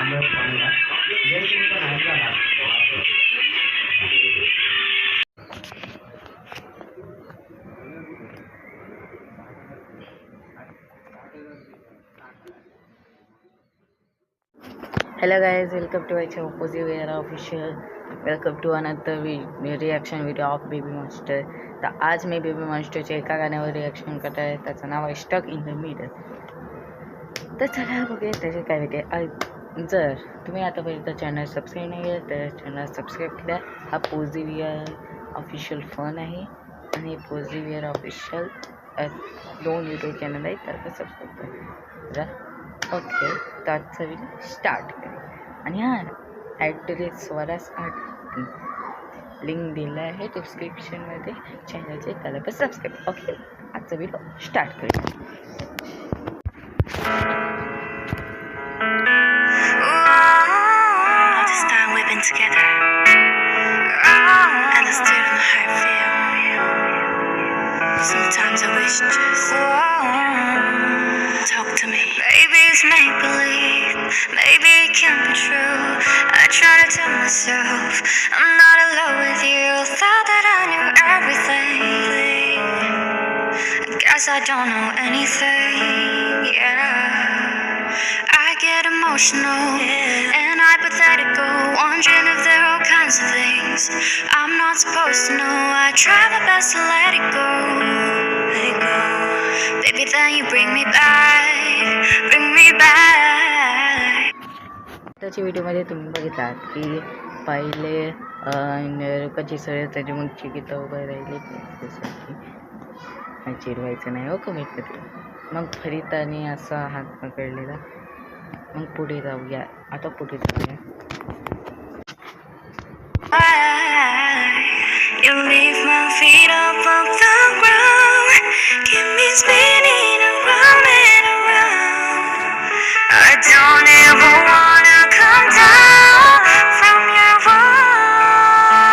Hello guys, welcome to my channel Opposite Wear Official. Welcome to another reaction video of Baby Monster. तर आज me baby मॉन्स्टरच्या एका गाण्यावर reaction करत आहे. त्याचं नाव आहे स्टक इन द मिडल. तर चला बघूया त्याचे काय वेगळे. जर तुम्ही आतापर्यंत चॅनल सबस्क्राईब नाही केलं तर चॅनल सबस्क्राईब करा. हा पोझिवियर ऑफिशियल फन आहे आणि पोझिवियर ऑफिशियल 2 यूट्यूब चॅनल आहे, तर सबस्क्राईब करा. ओके, तर आजचा व्हिडिओ स्टार्ट करेल. आणि हां, ॲड्रेस स्वरास लिंक दिला आहे डिस्क्रिप्शनमध्ये चॅनलचे, त्याला पण सबस्क्राईब. ओके, आजचा व्हिडिओ स्टार्ट करेल. Sometimes I wish just talk to me. Maybe it's make believe, maybe it can't be true. I try to tell myself I'm not alone with you. Thought that I knew everything. Guess I don't know anything. Yeah, I get emotional and hypothetical, wondering if there are all kinds of things I'm not supposed to know. I try my best to let it go. Baby, then you bring me back. त्याच्या व्हिडिओमध्ये तुम्ही बघितलात की पहिले रुकाची sir त्याची मग चिकित्सा उभं राहिली की चिडवायचं नाही हो कमेंटमध्ये. मग फरीताने असा हात पकडलेला. मग पुढे जाऊया, आता पुढे जाऊया. You leave my feet up off the ground, keep me spinning around and around. I don't ever wanna come down from your arms.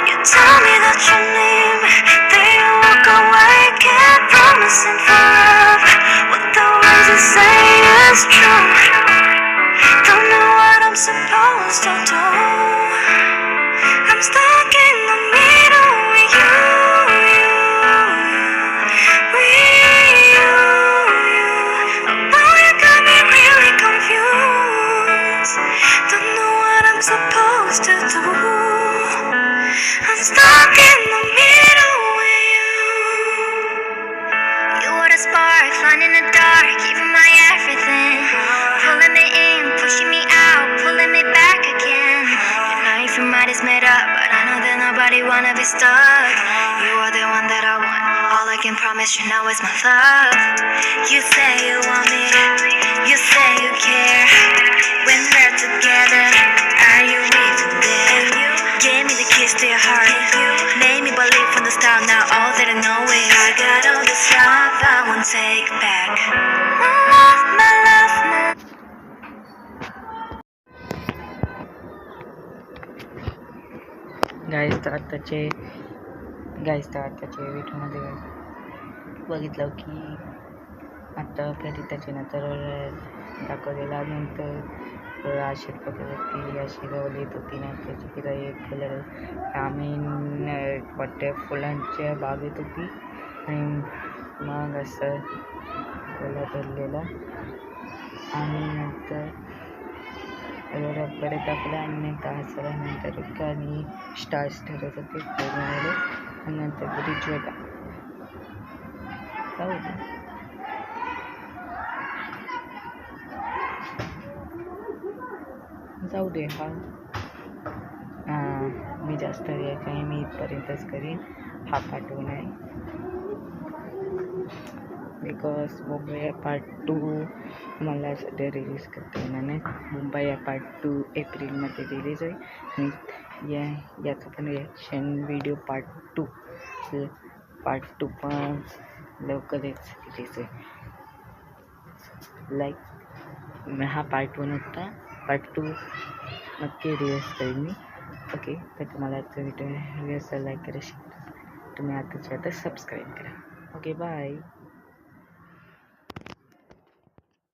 You tell me that you need me, then you walk away. Can't promise it forever, what the words you say is true. Don't know what I'm supposed to do. I'm stuck in the middle with you. Oh, you got me really confused. Don't know what I'm supposed to do. I'm stuck in the middle with you. You were the spark, flying in the dark, even my everything. Pulling me in, pushing me out, pulling me back again. You know if your mind is made up, but I know that nobody wanna be stuck. You are the one that I want. All I can promise you now is my love. You say you want me, you say you care. When we're together, are you really there? Gave me the keys to your heart, made me believe from the start. Now all that I know is I got all this love I won't take back. My love, my love, my guys तर आत्ताचे व्हिडिओमध्ये बघितलं की आता फरीताचे नंतर दाखवलेला. नंतर अशी ती अशी गवलीत होती ना, त्याची तिला एक कलर आम्ही वाटते फुलांच्या बागेत होती आणि मग असं फुलं धरलेलं आणि नंतर परत आपलं आणि नंतर हसल्यानंतर आणि स्टार्स ठरत होते आणि नंतर ब्रिज होता. जाऊ दे. मी जास्त रिॲक्ट आहे, मी इथपर्यंतच करीन. हा पार्ट 1 आहे बिकॉज मुंबई पार्ट 2 मला सध्या रिलीज करता येणार नाही. मुंबई पार्ट 2 एप्रिलमध्ये रिलीज आहे आणि याचं पण रिॲक्शन व्हिडिओ पार्ट 2 पण लवकरच रिलीज आहे. लाईक हा पार्ट 1 होता, पार्ट 2 नक्की रिलीज करेन मी. ओके, तर तुम्हाला आजचा व्हिडिओ लाईक करा, शेअर करा. तुम्ही आता सबस्क्राईब करा. Okay, bye.